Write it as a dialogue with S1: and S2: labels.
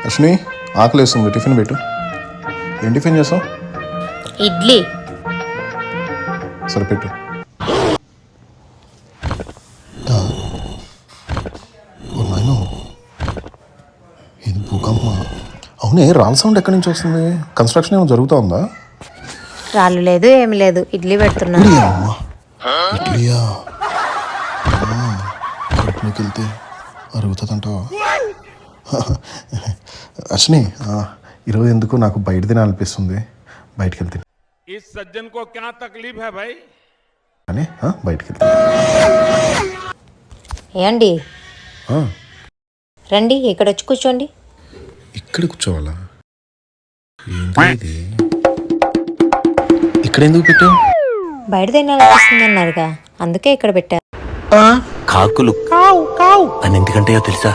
S1: అశ్విని ఆకలి వేస్తుంది, టిఫిన్ పెట్టు. ఏం టిఫిన్ చేస్తావు?
S2: ఇడ్లీ.
S1: సరే పెట్టు. ఇది భూకంపం. అవునే, రాళ్ళ సౌండ్ ఎక్కడి నుంచి వస్తుంది? కన్స్ట్రక్షన్ ఏమో జరుగుతూ ఉందా?
S2: రాళ్ళు లేదు, ఏమి లేదు, ఇడ్లీ పెడుతున్నాను.
S1: ఇడ్లీయా? కడుపులోకి వెళ్తే అరుగుతుందంటావా? అశ్విని, ఈరోజు ఎందుకు నాకు బయట తినాలనిపిస్తుంది. బయటికి వెళ్తే అని బయటికి వెళ్తే
S2: ఏండి రండి, ఇక్కడ వచ్చి కూర్చోండి.
S1: ఇక్కడ కూర్చోవాలా? ఏంటి ఇక్కడ ఎందుకు పెట్టావు?
S2: బయట తినాలనిపిస్తుంది అన్నారుగా, అందుకే ఇక్కడ పెట్టారు.
S3: కాకులు కావు కావు అని ఎందుకంటే తెలుసా?